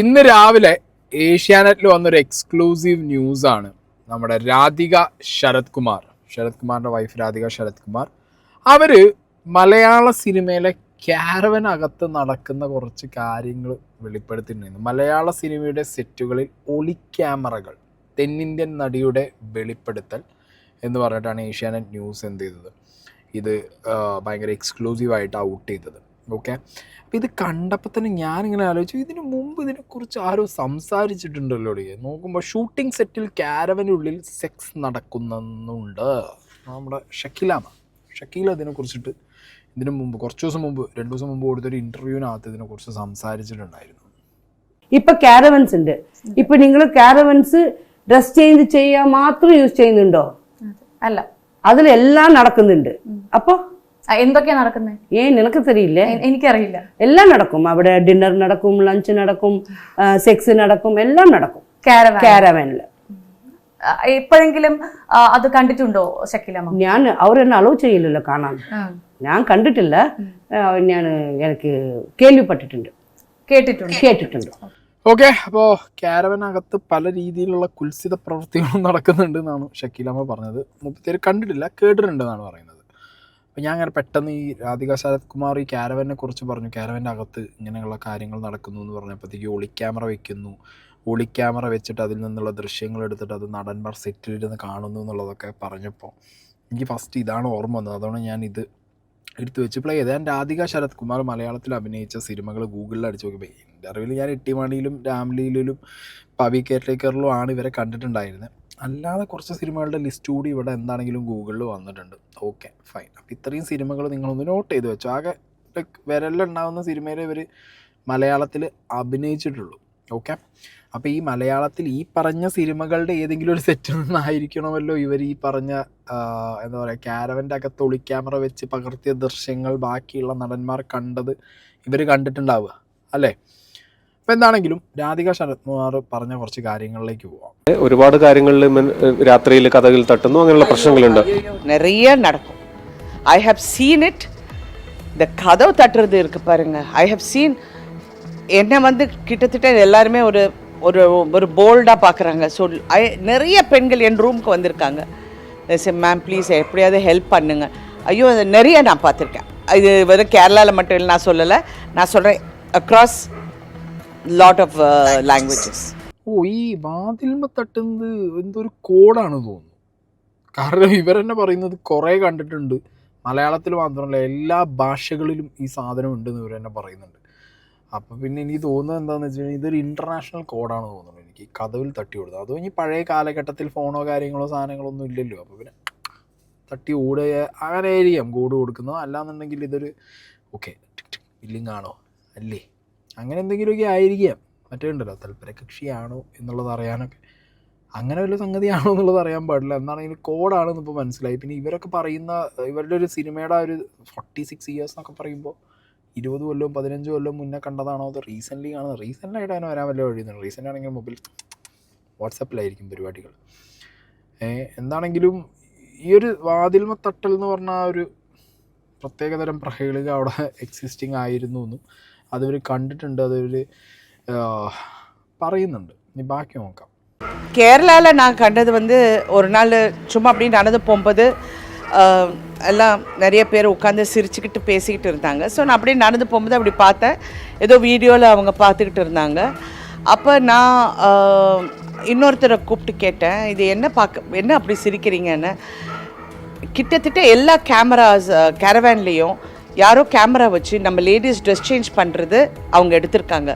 ഇന്ന് രാവിലെ ഏഷ്യാനെറ്റിൽ വന്നൊരു എക്സ്ക്ലൂസീവ് ന്യൂസാണ്. നമ്മുടെ രാധിക ശരത് കുമാറിൻ്റെ വൈഫ് രാധിക ശരത് കുമാർ അവര് മലയാള സിനിമയിലെ ക്യാരവനകത്ത് നടക്കുന്ന കുറച്ച് കാര്യങ്ങൾ വെളിപ്പെടുത്തിയിട്ടുണ്ടായിരുന്നു. മലയാള സിനിമയുടെ സെറ്റുകളിൽ ഒളിക്യാമറകൾ, തെന്നിന്ത്യൻ നടിയുടെ വെളിപ്പെടുത്തൽ എന്ന് പറഞ്ഞിട്ടാണ് ഏഷ്യാനെറ്റ് ന്യൂസ് എന്ത് ചെയ്തത്, ഇത് ഭയങ്കര എക്സ്ക്ലൂസീവായിട്ട് ഔട്ട് ചെയ്തത്. ഓക്കെ, അപ്പോൾ ഇത് കണ്ടപ്പോൾ തന്നെ ഞാനിങ്ങനെ ആലോചിച്ചു, ഇതിനു മുമ്പ് ഇതിനെക്കുറിച്ച് ആരോ സംസാരിച്ചിട്ടുണ്ടല്ലോ. നോക്കുമ്പോൾ ഷൂട്ടിംഗ് സെറ്റിൽ ക്യാരവനുള്ളിൽ സെക്സ് നടക്കുന്നുണ്ട്. നമ്മുടെ ഷക്കീല ഇതിനെക്കുറിച്ചിട്ട് ഇതിനു മുമ്പ് കുറച്ച് ദിവസം മുമ്പ് 2 ദിവസം മുമ്പ് കൊടുത്തൊരു ഇന്റർവ്യൂവിനകത്ത് ഇതിനെക്കുറിച്ച് സംസാരിച്ചിട്ടുണ്ടായിരുന്നു. ഇപ്പൊ ക്യാരവൻസ് ഉണ്ട്. ഇപ്പൊ നിങ്ങൾ ക്യാരവൻസ് ഡ്രസ് ചേഞ്ച് ചെയ്യാൻ മാത്രം യൂസ് ചെയ്യുന്നുണ്ടോ? അല്ല, അതിലെല്ലാം നടക്കുന്നുണ്ട്. അപ്പൊ എന്തൊക്കെയാ നടക്കുന്നത്? നിനക്ക് തെരിയില്ലേ? എനിക്കറിയില്ല. എല്ലാം നടക്കും അവിടെ. ഡിന്നർ നടക്കും, ലഞ്ച് നടക്കും, സെക്സ് നടക്കും, എല്ലാം നടക്കും ക്യാരവാനില്. എപ്പോഴെങ്കിലും അത് കണ്ടിട്ടുണ്ടോ ഷക്കീലമ്മ? ഞാൻ അവരെന്നെ അലോ ചെയ്യില്ലല്ലോ കാണാൻ. ഞാൻ കണ്ടിട്ടില്ല, ഞാൻ എനിക്ക് കേൾവിപ്പെട്ടിട്ടുണ്ട്, കേട്ടിട്ടുണ്ട്. ഓക്കെ, അപ്പോൾ ക്യാരവനകത്ത് പല രീതിയിലുള്ള കുൽസിത പ്രവൃത്തികളും നടക്കുന്നുണ്ട് എന്നാണ് ഷക്കീലമ്മ പറഞ്ഞത്. 30 കണ്ടിട്ടില്ല, കേട്ടിട്ടുണ്ടെന്നാണ് പറയുന്നത്. അപ്പോൾ ഞാൻ അങ്ങനെ പെട്ടെന്ന് ഈ രാധിക ശരത് കുമാർ ഈ ക്യാരവനെ കുറിച്ച് പറഞ്ഞു, ക്യാരവൻ്റെ അകത്ത് ഇങ്ങനെയുള്ള കാര്യങ്ങൾ നടക്കുന്നു എന്ന് പറഞ്ഞപ്പോഴത്തേക്ക് ഒളിക്യാമറ വെക്കുന്നു, ഒളിക്യാമറ വെച്ചിട്ട് അതിൽ നിന്നുള്ള ദൃശ്യങ്ങൾ എടുത്തിട്ട് അത് നടന്മാർ സെറ്റിലിരുന്ന് കാണുന്നു എന്നുള്ളതൊക്കെ പറഞ്ഞപ്പോൾ എനിക്ക് ഫസ്റ്റ് ഇതാണ് ഓർമ്മ വന്നത്. അതുകൊണ്ട് ഞാൻ ഇത് എടുത്തു വെച്ച് പ്ലേ ചെയ്ത്. ഞാൻ രാധിക ശരത് കുമാർ മലയാളത്തിൽ അഭിനയിച്ച സിനിമകൾ ഗൂഗിളിൽ അടിച്ചു നോക്കിയപ്പോൾ എൻ്റെ അറിവിൽ ഞാൻ ഇട്ടിമണിയിലും രാംലീലിലും പവി കെയർടേക്കറിലും ആണ് ഇവരെ കണ്ടിട്ടുണ്ടായിരുന്നത്. അല്ലാതെ കുറച്ച് സിനിമകളുടെ ലിസ്റ്റ് കൂടി ഇവിടെ എന്താണെങ്കിലും ഗൂഗിളിൽ വന്നിട്ടുണ്ട്. Okay, fine. അപ്പോൾ ഇത്രയും സിനിമകൾ നിങ്ങളൊന്ന് നോട്ട് ചെയ്ത് വെച്ചു. ആകെ വിരലുണ്ടാവുന്ന സിനിമയിൽ ഇവർ മലയാളത്തിൽ അഭിനയിച്ചിട്ടുള്ളൂ. ഓക്കെ, അപ്പോൾ ഈ മലയാളത്തിൽ ഈ പറഞ്ഞ സിനിമകളുടെ ഏതെങ്കിലും ഒരു സെറ്റിൽ നിന്നായിരിക്കണമല്ലോ ഇവർ ഈ പറഞ്ഞ എന്താ പറയുക ക്യാരവൻ്റെ അകത്ത് ഒളിക്യാമറ വെച്ച് പകർത്തിയ ദൃശ്യങ്ങൾ ബാക്കിയുള്ള നടന്മാർ കണ്ടത് ഇവർ കണ്ടിട്ടുണ്ടാവുക അല്ലേ? അപ്പോൾ എന്താണെങ്കിലും രാധിക ശരത് കുമാർ പറഞ്ഞ കുറച്ച് കാര്യങ്ങളിലേക്ക് പോവാം. ഒരുപാട് കാര്യങ്ങളിൽ രാത്രിയിൽ കഥകൾ തട്ടുന്നു, അങ്ങനെയുള്ള പ്രശ്നങ്ങളുണ്ട്. நிறைய நடக்கும். I have seen it. இந்த கதவு தட்டுறது இருக்கு பாருங்க, ஐ ஹவ் சீன். என்னை வந்து கிட்டத்தட்ட எல்லாருமே ஒரு ஒரு ஒரு போல்டாக பார்க்குறாங்க. ஸோ நிறைய பெண்கள் என் ரூமுக்கு வந்திருக்காங்க. மேம் ப்ளீஸ் எப்படியாவது ஹெல்ப் பண்ணுங்க. ஐயோ, அது நிறைய நான் பார்த்துருக்கேன். இது வெறும் கேரளாவில் மட்டும் இல்லை, நான் சொல்லலை, நான் சொல்கிறேன் அக்ராஸ் ലാട്ട് ഓഫ് ലാംഗ്വേജസ്. ഈ വാതിൽമ തട്ടുന്നത് എന്തൊരു കോഡാണ് തോന്നുന്നു. കാരണം ഇവരെന്നെ പറയുന്നത് കുറേ കണ്ടിട്ടുണ്ട്, മലയാളത്തിൽ മാത്രമല്ല എല്ലാ ഭാഷകളിലും ഈ സാധനം ഉണ്ടെന്ന് ഇവരെന്നെ പറയുന്നുണ്ട്. അപ്പോൾ പിന്നെ എനിക്ക് തോന്നുന്നത് എന്താണെന്ന് വെച്ച് കഴിഞ്ഞാൽ ഇതൊരു ഇൻ്റർനാഷണൽ കോഡാണ് തോന്നുന്നത് എനിക്ക്, കഥവിൽ തട്ടി കൊടുത്തത്. അതും ഇനി പഴയ കാലഘട്ടത്തിൽ ഫോണോ കാര്യങ്ങളോ സാധനങ്ങളൊന്നും ഇല്ലല്ലോ. അപ്പോൾ പിന്നെ തട്ടി ഓടുക അങ്ങനെ ആയിരിക്കാം കോഡ് കൊടുക്കുന്നത്. അല്ലാന്നുണ്ടെങ്കിൽ ഇതൊരു ഓക്കെ ബില്ലിംഗ് ആണോ അല്ലേ, അങ്ങനെ എന്തെങ്കിലുമൊക്കെ ആയിരിക്കാം. മറ്റേ ഉണ്ടല്ലോ തൽപര കക്ഷിയാണോ എന്നുള്ളത് അറിയാനൊക്കെ, അങ്ങനെ വല്ല സംഗതിയാണോ എന്നുള്ളത് അറിയാൻ പാടില്ല. എന്താണെങ്കിലും കോഡാണെന്ന് ഇപ്പോൾ മനസ്സിലായി. പിന്നെ ഇവരൊക്കെ പറയുന്ന ഇവരുടെ ഒരു സിനിമയുടെ ഒരു 46 ഇയേഴ്സ് എന്നൊക്കെ പറയുമ്പോൾ 20 കൊല്ലവും 15 കൊല്ലവും മുന്നേ കണ്ടതാണോ അത് റീസെൻ്റ്ലി കാണുന്നത്? റീസെൻ്റായിട്ട് അങ്ങനെ വരാൻ വല്ല വഴിയുന്നുണ്ട്. റീസെൻ്റ് ആണെങ്കിൽ മൊബൈൽ വാട്സപ്പിലായിരിക്കും പരിപാടികൾ. എന്താണെങ്കിലും ഈ ഒരു വാതിൽമ തട്ടൽ എന്ന് പറഞ്ഞാൽ ഒരു പ്രത്യേകതരം പ്രഹേളിക അവിടെ എക്സിസ്റ്റിംഗ് ആയിരുന്നു എന്നും അതിവർ കണ്ടിട്ടുണ്ട്, അതിവർ പറയുന്നുണ്ട്. ഇനി ബാക്കി നോക്കാം. கேரளாவில் நான் கண்டது வந்து ஒரு நாள் சும்மா அப்படி நடந்து போகும்போது எல்லாம் நிறைய பேர் உட்காந்து சிரிச்சுக்கிட்டு பேசிக்கிட்டு இருந்தாங்க. ஸோ நான் அப்படியே நடந்து போகும்போது அப்படி பார்த்தேன், ஏதோ வீடியோவில் அவங்க பார்த்துக்கிட்டு இருந்தாங்க. அப்போ நான் இன்னொருத்தரை கூப்பிட்டு கேட்டேன், இது என்ன அப்படி சிரிக்கிறீங்கன்னு. கிட்டத்தட்ட எல்லா கேரவேன்லேயும் யாரோ கேமரா வச்சு நம்ம லேடிஸ் ட்ரெஸ் சேஞ்ச் பண்ணுறது அவங்க எடுத்திருக்காங்க.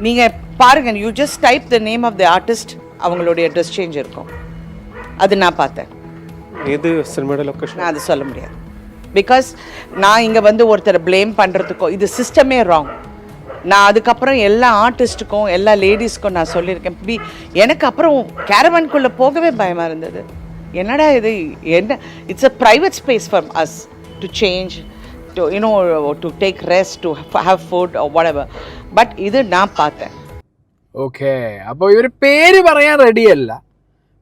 நீங்கள் பாருங்கள், you just type the name of the artist, அவங்களுடைய ட்ரெஸ் சேஞ்ச் இருக்கும். அது நான் பார்த்தேன். ஏது சினிமாவோட லொகேஷன் நான் அது சொல்ல முடியாது. பிகாஸ் நான் இங்கே வந்து ஒருத்தரை ப்ளேம் பண்ணுறதுக்கோ, இது சிஸ்டமே ராங். நான் அதுக்கப்புறம் எல்லா ஆர்டிஸ்ட்டுக்கும் எல்லா லேடிஸ்க்கும் நான் சொல்லியிருக்கேன். எனக்கு அப்புறம் கேரவனுக்குள்ளே போகவே பயமாக இருந்தது. என்னடா இது, என்ன it's a private space for us to change, to to take rest, to have food or whatever. But ഇത് ഞാൻ பார்த்தேன். ഓക്കെ, അപ്പോൾ ഇവർ പേര് പറയാൻ റെഡിയല്ല,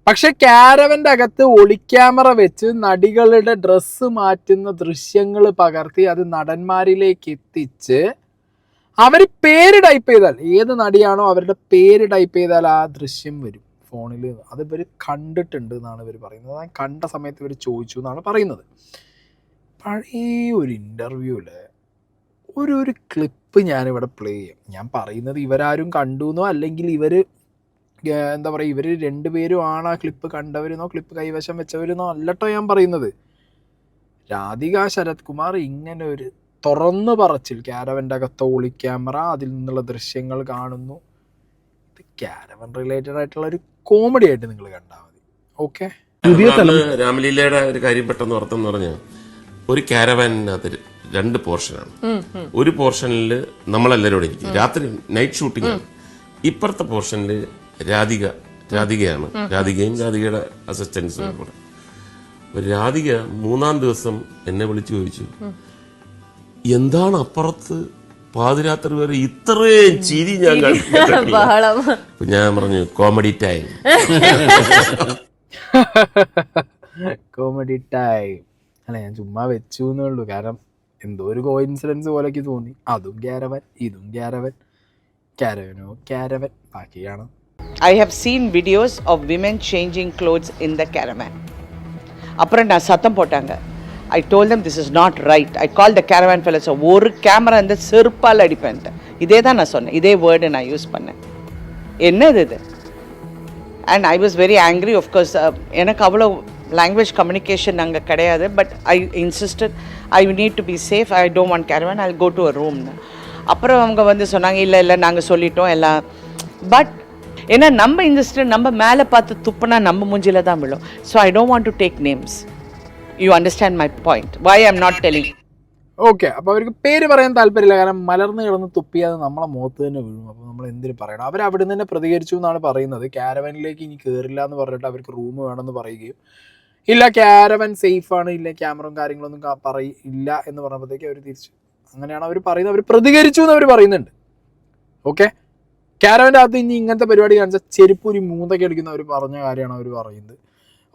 പക്ഷെ ക്യാരവൻ്റെ അകത്ത് ഒളിക്യാമറ വെച്ച് നടികളുടെ ഡ്രസ്സ് മാറ്റുന്ന ദൃശ്യങ്ങൾ പകർത്തി അത് നടന്മാരിലേക്ക് എത്തിച്ച് അവർ പേര് ടൈപ്പ് ചെയ്താൽ, ഏത് നടിയാണോ അവരുടെ പേര് ടൈപ്പ് ചെയ്താൽ ആ ദൃശ്യം വരും ഫോണിൽ. അത് ഇവർ കണ്ടിട്ടുണ്ട് എന്നാണ് ഇവർ പറയുന്നത്. അത് കണ്ട സമയത്ത് ഇവർ ചോദിച്ചു എന്നാണ് പറയുന്നത്. പഴയ ഒരു ഇൻ്റർവ്യൂവിൽ ഒരു ക്ലിപ്പ് ഞാനിവിടെ പ്ലേ ചെയ്യും. ഞാൻ പറയുന്നത് ഇവരാരും കണ്ടു എന്നോ അല്ലെങ്കിൽ ഇവർ എന്താ പറയുക ഇവർ രണ്ടുപേരും ആണ് ആ ക്ലിപ്പ് കണ്ടവരെന്നോ ക്ലിപ്പ് കൈവശം വെച്ചവരെന്നോ അല്ലട്ടോ ഞാൻ പറയുന്നത്. രാധിക ശരത് കുമാർ ഇങ്ങനെ ഒരു തുറന്നു പറച്ചിൽ, ക്യാരവൻ്റെ അകത്ത് ഒളി ക്യാമറ, അതിൽ നിന്നുള്ള ദൃശ്യങ്ങൾ കാണുന്നു. ഇത് ക്യാരവൻ റിലേറ്റഡ് ആയിട്ടുള്ള ഒരു കോമഡി ആയിട്ട് നിങ്ങൾ കണ്ടാൽ മതി. ഓക്കെ, രാമലീലയുടെ ഒരു കാര്യം പെട്ടെന്ന് ഓർത്തെന്ന് പറഞ്ഞാൽ, ഒരു ക്യാരവാനിനകത്ത് 2 പോർഷനാണ്. ഒരു പോർഷനിൽ നമ്മളെല്ലാവരും കൂടെ ഇരിക്കും, രാത്രി നൈറ്റ് ഷൂട്ടിംഗ് ആണ്. ഇപ്പുറത്തെ പോർഷനിൽ രാധികയാണ്, രാധികയും രാധികയുടെ അസിസ്റ്റൻസും കൂടെ. രാധിക 3-ാം ദിവസം എന്നെ വിളിച്ചു ചോദിച്ചു, എന്താണ് അപ്പുറത്ത് പാതിരാത്രി വരെ ഇത്രയും ചിരി ഞാൻ കണ്ടിട്ടില്ല. ഞാൻ പറഞ്ഞു കോമഡി ടൈം. കോമഡി ടൈം അല്ല, ഞാൻ ചുമ്മാ വെച്ചു എന്നേ ഉള്ളൂ. കാരണം എന്തോ ഒരു കോയിൻസിഡൻസ് പോലെയൊക്കെ തോന്നി. അതും ക്യാരവൻ, ഇതും ക്യാരവൻ, ക്യാരവനോ ക്യാരവൻ, ബാക്കിയാണ്. I have seen videos of women changing clothes in the caravan. அப்புறம் நான் சத்தம் போட்டாங்க. I told them this is not right. I called the caravan fellows. ஒரு கேமரா இந்த செருப்பால் அடிப்பேன். இதே தான் நான் சொன்னேன், இதே வேர்டு நான் யூஸ் பண்ணேன். என்னது இது? And I was very angry, of course. எனக்கு அவ்வளோ language communication அங்கே கிடையாது. But I insisted, I need to be safe. I don't want caravan. I'll go to a room. அப்புறம் அவங்க வந்து சொன்னாங்க, இல்லை நாங்கள் சொல்லிட்டோம் எல்லாம். பட் ஏன்னா நம்ம இண்டஸ்ட்ரி நம்ம மேலே பார்த்து துப்புனா நம்ம மூஞ்சில தான் விழும். So I don't want to take names. You understand my point, why I am not telling. Okay, അപ്പോൾ അവർക്ക് പേര് പറയാൻ താല്പര്യമില്ല. കാരണം മലർന്ന് കിടന്ന് തുപ്പിയാതെ നമ്മളെ മുഖത്ത് തന്നെ വീഴും. അപ്പോൾ നമ്മൾ എന്തിനു പറയണം? അവർ അവിടെ നിന്ന് തന്നെ പ്രതികരിച്ചു എന്നാണ് പറയുന്നത്. ക്യാരവനിലേക്ക് ഇനി കയറില്ല എന്ന് പറഞ്ഞിട്ട് അവർക്ക് റൂം വേണമെന്ന് പറയുകയും, ഇല്ല ക്യാരവൻ സേഫാണ്, ഇല്ല ക്യാമറയും കാര്യങ്ങളൊന്നും ഇല്ല എന്ന് പറഞ്ഞപ്പോഴത്തേക്ക് അവർ തിരിച്ചു. അങ്ങനെയാണ് അവർ പറയുന്നത്. അവർ പ്രതികരിച്ചു എന്ന് അവർ പറയുന്നുണ്ട്. ഓക്കെ, ക്യാരവൻ്റെ അകത്ത് ഇനി ഇങ്ങനത്തെ പരിപാടി കാണിച്ചാൽ ചെരുപ്പ് ഒരു മൂന്നൊക്കെ അടിക്കുന്ന അവർ പറഞ്ഞ കാര്യമാണ് അവർ പറയുന്നത്.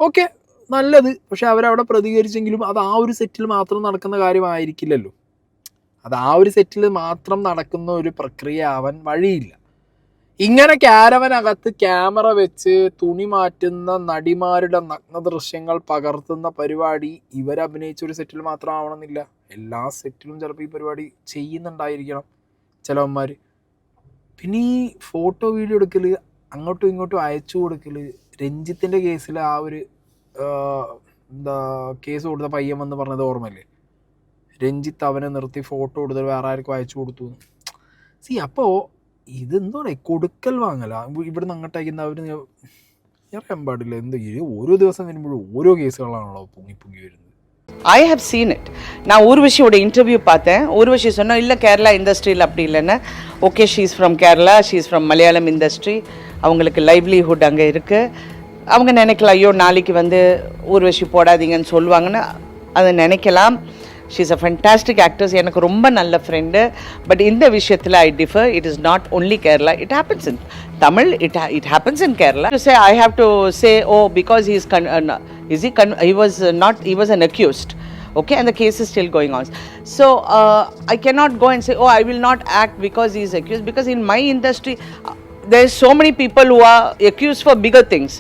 ഓക്കെ, നല്ലത്. പക്ഷെ അവരവിടെ പ്രതികരിച്ചെങ്കിലും അത് ആ ഒരു സെറ്റിൽ മാത്രം നടക്കുന്ന കാര്യമായിരിക്കില്ലല്ലോ. അത് ആ ഒരു സെറ്റിൽ മാത്രം നടക്കുന്ന ഒരു പ്രക്രിയ ആവാൻ വഴിയില്ല. ഇങ്ങനെ ക്യാരവനകത്ത് ക്യാമറ വെച്ച് തുണി മാറ്റുന്ന നടിമാരുടെ നഗ്ന ദൃശ്യങ്ങൾ പകർത്തുന്ന പരിപാടി ഇവരഭിനയിച്ച ഒരു സെറ്റിൽ മാത്രം ആവണമെന്നില്ല. എല്ലാ സെറ്റിലും ചിലപ്പോൾ ഈ പരിപാടി ചെയ്യുന്നുണ്ടായിരിക്കണം ചിലവന്മാർ. പിന്നെ ഈ ഫോട്ടോ വീഡിയോ എടുക്കൽ, അങ്ങോട്ടും ഇങ്ങോട്ടും അയച്ചു കൊടുക്കൽ, രഞ്ജിത്തിൻ്റെ കേസിൽ ആ ഒരു കേസ് കൊടുത്ത പയ്യൻ വന്ന് പറഞ്ഞത് ഓർമ്മയില്ലേ? രഞ്ജിത്ത് അവനെ നിർത്തി ഫോട്ടോ കൊടുത്ത് വേറെ ആർക്കും അയച്ചു കൊടുത്തു. അപ്പോൾ ഇതെന്തോടെ കൊടുക്കൽ വാങ്ങല. ഇവിടുന്ന് അങ്ങോട്ട് അയക്കുന്ന അവർ അറിയാൻ പാടില്ല. എന്തെങ്കിലും ഓരോ ദിവസം വരുമ്പോഴും ഓരോ കേസുകളാണല്ലോ പൊങ്ങി വരുന്നത്. I have seen it. நான் ஊர்வஷியோட இன்டர்வியூ பார்த்தேன். ஊர்வஷி சொன்னோம், இல்லை கேரளா இண்டஸ்ட்ரியில் அப்படி இல்லைன்னு. Okay, she is from Kerala, she is from Malayalam industry. அவங்களுக்கு லைவ்லிஹுட் அங்கே இருக்குது. அவங்க நினைக்கலாம், ஐயோ நாளைக்கு வந்து ஊர்வஷி போடாதீங்கன்னு சொல்லுவாங்கன்னு அதை நினைக்கலாம். She is a fantastic actress, எனக்கு ரொம்ப நல்ல ஃப்ரெண்டு. பட் இந்த விஷயத்தில் ஐ differ. It is not only Kerala, it happens in Tamil, it happens in Kerala. To say, I have to say, oh, because he was an accused. Okay, and the case is still going on. So I cannot go and say, oh, I will not act because he is accused, because in my industry there are so many people who are accused for bigger things.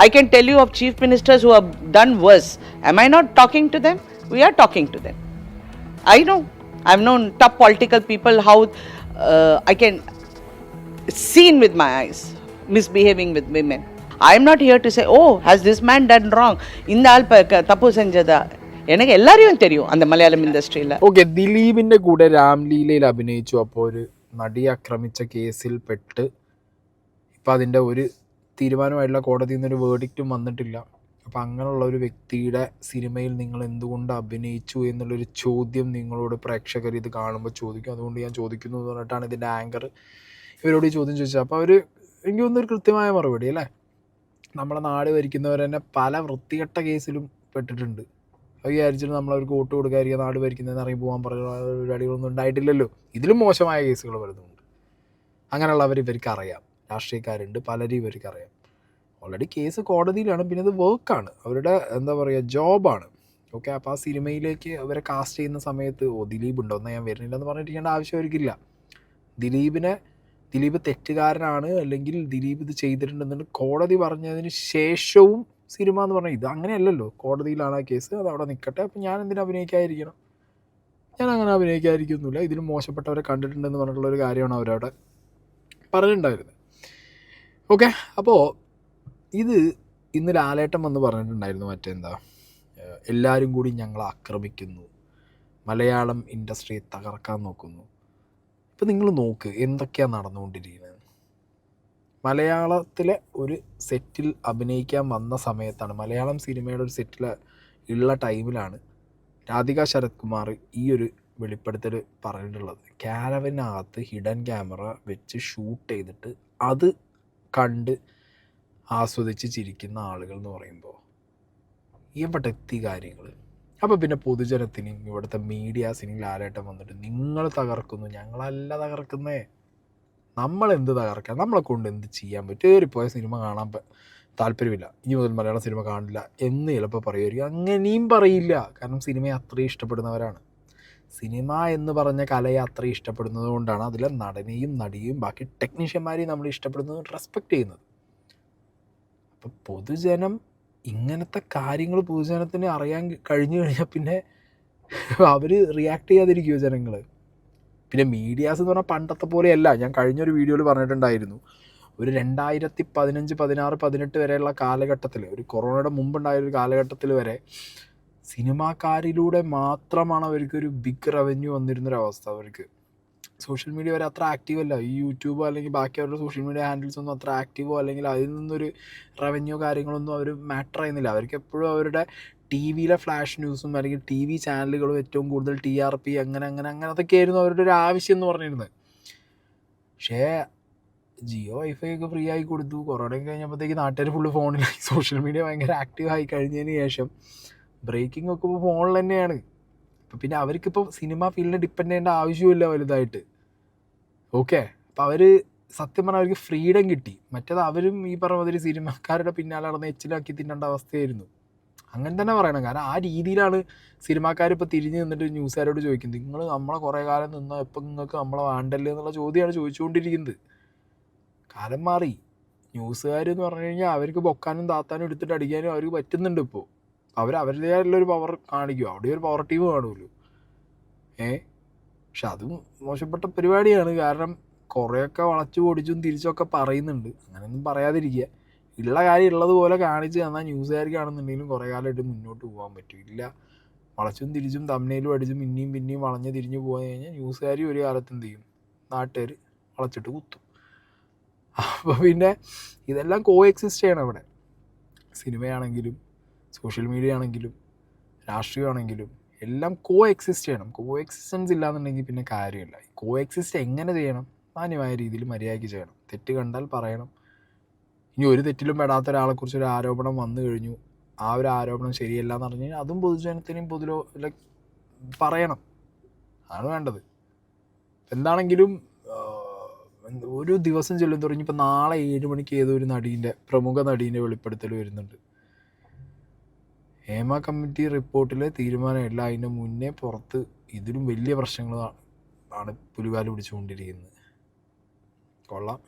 I can tell you of chief ministers who have done worse. Am I not talking to them? We are talking to them. I know. I've known top political people how I can seen with my eyes misbehaving with women. I am not here to say, oh, has this man done wrong? இந்த ஆள் தப்பு செஞ்சதா? எனக்கு எல்லாரையும் தெரியும் அந்த மலையாளம் ഇൻഡസ്ട്രിയിൽ. Okay, ദിലീപിൻ്റെ കൂടെ രാംലീലയിൽ അഭിനയിച്ചു. അപ്പോൾ ഒരു നടിയെ ആക്രമിച്ച കേസിൽ പെട്ട് ഇപ്പം അതിൻ്റെ ഒരു തീരുമാനമായിട്ടുള്ള കോടതിയിൽ നിന്നൊരു വേർഡിക്റ്റും വന്നിട്ടില്ല. അപ്പം അങ്ങനെയുള്ള ഒരു വ്യക്തിയുടെ സിനിമയിൽ നിങ്ങൾ എന്തുകൊണ്ട് അഭിനയിച്ചു എന്നുള്ളൊരു ചോദ്യം നിങ്ങളോട് പ്രേക്ഷകർ ഇത് കാണുമ്പോൾ ചോദിക്കും. അതുകൊണ്ട് ഞാൻ ചോദിക്കുന്നു എന്ന് പറഞ്ഞിട്ടാണ് ഇതിൻ്റെ ആങ്കർ ഇവരോട് ഈ ചോദ്യം ചോദിച്ചത്. അപ്പോൾ അവർ എനിക്ക് തോന്നുന്നൊരു കൃത്യമായ മറുപടി അല്ലേ. നമ്മളെ നാട് ഭരിക്കുന്നവർ തന്നെ പല വൃത്തികെട്ട കേസിലും പെട്ടിട്ടുണ്ട്. അത് വിചാരിച്ചിട്ട് നമ്മളവർക്ക് വോട്ട് കൊടുക്കാതിരിക്കുക, നാട് ഭരിക്കുന്നതെന്ന് ഇറങ്ങി പോകാൻ പറയുന്ന പരിപാടികളൊന്നും ഉണ്ടായിട്ടില്ലല്ലോ. ഇതിലും മോശമായ കേസുകൾ വരുന്നുണ്ട്. അങ്ങനെയുള്ളവർ ഇവർക്ക് അറിയാം. രാഷ്ട്രീയക്കാരുണ്ട്, പലരും ഇവർക്ക് അറിയാം. ഓൾറെഡി കേസ് കോടതിയിലാണ്. പിന്നെ ഇത് വർക്കാണ്, അവരുടെ എന്താ പറയുക, ജോബാണ്. ഓക്കെ, അപ്പോൾ ആ സിനിമയിലേക്ക് അവരെ കാസ്റ്റ് ചെയ്യുന്ന സമയത്ത് ദിലീപ് ഉണ്ടോ എന്നാൽ ഞാൻ വരുന്നില്ല എന്ന് പറഞ്ഞിരിക്കേണ്ട ആവശ്യം അവർക്കില്ല. ദിലീപ് തെറ്റുകാരനാണ് അല്ലെങ്കിൽ ദിലീപ് ഇത് ചെയ്തിട്ടുണ്ടെന്നുണ്ട് കോടതി പറഞ്ഞതിന് ശേഷവും സിനിമ എന്ന് പറഞ്ഞാൽ ഇത് അങ്ങനെയല്ലല്ലോ. കോടതിയിലാണ് ആ കേസ്, അത് അവിടെ നിൽക്കട്ടെ. അപ്പം ഞാൻ എന്തിനു അഭിനയിക്കാതിരിക്കണം? ഞാൻ അങ്ങനെ അഭിനയിക്കാതിരിക്കുന്നില്ല. ഇതിലും മോശപ്പെട്ടവരെ കണ്ടിട്ടുണ്ടെന്ന് പറഞ്ഞിട്ടുള്ളൊരു കാര്യമാണ് അവരവിടെ പറഞ്ഞിട്ടുണ്ടായിരുന്നത്. ഓക്കെ, അപ്പോൾ ഇത് ഇന്ന് ലാലേട്ടൻ വന്ന് പറഞ്ഞിട്ടുണ്ടായിരുന്നു മറ്റെന്താ, എല്ലാവരും കൂടി ഞങ്ങളെ ആക്രമിക്കുന്നു, മലയാളം ഇൻഡസ്ട്രിയെ തകർക്കാൻ നോക്കുന്നു. ഇപ്പം നിങ്ങൾ നോക്ക് എന്തൊക്കെയാണ് നടന്നുകൊണ്ടിരിക്കുന്നത്. മലയാളത്തിലെ ഒരു സെറ്റിൽ അഭിനയിക്കാൻ വന്ന സമയത്താണ്, മലയാളം സിനിമയുടെ ഒരു സെറ്റിൽ ഉള്ള ടൈമിലാണ് രാധിക ശരത് കുമാർ ഈ ഒരു വെളിപ്പെടുത്തൽ പറഞ്ഞിട്ടുള്ളത്. ക്യാരവനകത്ത് ഹിഡൻ ക്യാമറ വെച്ച് ഷൂട്ട് ചെയ്തിട്ട് അത് കണ്ട് ആസ്വദിച്ച് ചിരിക്കുന്ന ആളുകൾ എന്ന് പറയുമ്പോൾ ഇവിടെ എത്തി കാര്യങ്ങൾ. അപ്പോൾ പിന്നെ പൊതുജനത്തിനും ഇവിടുത്തെ മീഡിയാസിനും ലാലേട്ടൻ വന്നിട്ട് നിങ്ങൾ തകർക്കുന്നു, ഞങ്ങളല്ല തകർക്കുന്നേ, നമ്മളെന്ത് തകർക്കാൻ, നമ്മളെ കൊണ്ട് എന്ത് ചെയ്യാൻ പറ്റും, ഏറിപ്പോയ സിനിമ കാണാൻ താല്പര്യമില്ല, ഇനി മുതൽ മലയാള സിനിമ കാണില്ല എന്ന് ചിലപ്പോൾ പറയുമായിരിക്കും. അങ്ങനെയും പറയില്ല, കാരണം സിനിമയെ അത്രയും ഇഷ്ടപ്പെടുന്നവരാണ്. സിനിമ എന്ന് പറഞ്ഞ കലയെ അത്രയും ഇഷ്ടപ്പെടുന്നത് കൊണ്ടാണ് അതിലെ നടനെയും നടിയും ബാക്കി ടെക്നീഷ്യന്മാരെയും നമ്മൾ ഇഷ്ടപ്പെടുന്നത്, റെസ്പെക്റ്റ് ചെയ്യുന്നത്. അപ്പം പൊതുജനം ഇങ്ങനത്തെ കാര്യങ്ങൾ പൊതുജനത്തിന് അറിയാൻ കഴിഞ്ഞു കഴിഞ്ഞാൽ പിന്നെ അവർ റിയാക്ട് ചെയ്യാതിരിക്കുമോ ജനങ്ങൾ? പിന്നെ മീഡിയാസ് എന്ന് പറഞ്ഞാൽ പണ്ടത്തെ പോലെയല്ല. ഞാൻ കഴിഞ്ഞൊരു വീഡിയോയിൽ പറഞ്ഞിട്ടുണ്ടായിരുന്നു, ഒരു 2015, 16, 18 വരെയുള്ള കാലഘട്ടത്തിൽ, ഒരു കൊറോണയുടെ മുമ്പുണ്ടായൊരു കാലഘട്ടത്തിൽ വരെ സിനിമാക്കാരിലൂടെ മാത്രമാണ് അവർക്കൊരു ബിഗ് റവന്യൂ വന്നിരുന്നൊരവസ്ഥ. അവർക്ക് സോഷ്യൽ മീഡിയ വരെ അത്ര ആക്റ്റീവ് അല്ല. ഈ യൂട്യൂബോ അല്ലെങ്കിൽ ബാക്കി അവരുടെ സോഷ്യൽ മീഡിയ ഹാൻഡിൽസ് ഒന്നും അത്ര ആക്റ്റീവോ അല്ലെങ്കിൽ അതിൽ നിന്നൊരു റവന്യൂ കാര്യങ്ങളൊന്നും അവർ മാറ്റർ ചെയ്യുന്നില്ല. അവർക്ക് എപ്പോഴും അവരുടെ ടി വിയിലെ ഫ്ലാഷ് ന്യൂസും അല്ലെങ്കിൽ ടി വി ചാനലുകളും ഏറ്റവും കൂടുതൽ TRP അങ്ങനത്തൊക്കെ ആയിരുന്നു അവരുടെ ഒരു ആവശ്യം എന്ന് പറഞ്ഞിരുന്നത്. പക്ഷേ ജിയോ വൈഫൈ ഒക്കെ ഫ്രീ ആയി കൊടുത്തു. കൊറോണയൊക്കെ കഴിഞ്ഞപ്പോഴത്തേക്ക് നാട്ടുകാർ ഫുള്ള് ഫോണിലായി, സോഷ്യൽ മീഡിയ ഭയങ്കര ആക്റ്റീവായി കഴിഞ്ഞതിന് ശേഷം ബ്രേക്കിംഗ് ഒക്കെ ഇപ്പോൾ ഫോണിൽ തന്നെയാണ്. അപ്പം പിന്നെ അവർക്കിപ്പോൾ സിനിമ ഫീൽഡിനെ ഡിപ്പെൻഡ് ചെയ്യേണ്ട ആവശ്യമില്ല വലുതായിട്ട്. ഓക്കെ, അപ്പോൾ അവർ സത്യം പറഞ്ഞാൽ അവർക്ക് ഫ്രീഡം കിട്ടി. മറ്റേത് അവരും ഈ പറഞ്ഞ മാതിരി സിനിമക്കാരുടെ പിന്നാലെ നടന്ന് എച്ചിലാക്കി തിന്നേണ്ട അവസ്ഥയായിരുന്നു. അങ്ങനെ തന്നെ പറയണം. കാരണം ആ രീതിയിലാണ് സിനിമാക്കാരിപ്പോൾ തിരിഞ്ഞ് നിന്നിട്ട് ന്യൂസുകാരോട് ചോദിക്കുന്നത്, നിങ്ങൾ നമ്മളെ കുറേ കാലം നിന്നോ, എപ്പോൾ നിങ്ങൾക്ക് നമ്മളെ വേണ്ടല്ലേ എന്നുള്ള ചോദ്യമാണ് ചോദിച്ചുകൊണ്ടിരിക്കുന്നത്. കാലം മാറി. ന്യൂസുകാർ എന്ന് പറഞ്ഞു കഴിഞ്ഞാൽ അവർക്ക് പൊക്കാനും താത്താനും എടുത്തിട്ട് അടിക്കാനും അവർക്ക് പറ്റുന്നുണ്ട്. ഇപ്പോൾ അവരുടേതായിട്ടുള്ളൊരു പവർ കാണിക്കും. അവിടെ ഒരു പവർ ടീം കാണുമല്ലോ. പക്ഷെ അതും മോശപ്പെട്ട പരിപാടിയാണ്. കാരണം കുറേയൊക്കെ വളച്ചു പൊടിച്ചും തിരിച്ചൊക്കെ പറയുന്നുണ്ട്. അങ്ങനെയൊന്നും പറയാതിരിക്കുക. ഉള്ള കാര്യം ഉള്ളതുപോലെ കാണിച്ച് തന്നാൽ ന്യൂസുകാർക്കാണെന്നുണ്ടെങ്കിലും കുറേ കാലമായിട്ട് മുന്നോട്ട് പോകാൻ പറ്റും. ഇല്ല വളച്ചും തിരിച്ചും തമ്മിലും അടിച്ചും പിന്നെയും വളഞ്ഞ് തിരിഞ്ഞു പോകാൻ കഴിഞ്ഞാൽ ന്യൂസുകാർ ഒരു കാലത്ത് എന്ത് ചെയ്യും, നാട്ടുകാർ വളച്ചിട്ട് കുത്തും. അപ്പോൾ പിന്നെ ഇതെല്ലാം എക്സിസ്റ്റ് ചെയ്യണം ഇവിടെ. സിനിമയാണെങ്കിലും സോഷ്യൽ മീഡിയ ആണെങ്കിലും രാഷ്ട്രീയമാണെങ്കിലും എല്ലാം എക്സിസ്റ്റ് ചെയ്യണം. എക്സിസ്റ്റൻസ് ഇല്ലാന്നുണ്ടെങ്കിൽ പിന്നെ കാര്യമില്ല. എക്സിസ്റ്റ് എങ്ങനെ ചെയ്യണം? മാന്യമായ രീതിയിൽ മര്യാദയ്ക്ക് ചെയ്യണം. തെറ്റ് കണ്ടാൽ പറയണം. ഇനി ഒരു തെറ്റിലും പെടാത്ത ഒരാളെക്കുറിച്ച് ഒരു ആരോപണം വന്നു കഴിഞ്ഞു, ആ ഒരു ആരോപണം ശരിയല്ല എന്ന് പറഞ്ഞു കഴിഞ്ഞാൽ അതും പൊതുജനത്തിനും പറയണം. അതാണ് വേണ്ടത്. എന്താണെങ്കിലും ഒരു ദിവസം ചെല്ലും തുടങ്ങി. ഇപ്പോൾ നാളെ 7 മണിക്ക് ഏതോ ഒരു പ്രമുഖ നടീൻ്റെ വെളിപ്പെടുത്തൽ വരുന്നുണ്ട്. ഹേമ കമ്മിറ്റി റിപ്പോർട്ടിലെ തീരുമാനമില്ല, അതിൻ്റെ മുന്നേ പുറത്ത് ഇതിലും വലിയ പ്രശ്നങ്ങളാണ് പുലിവാല് പിടിച്ചുകൊണ്ടിരിക്കുന്നത്. കൊള്ളാം.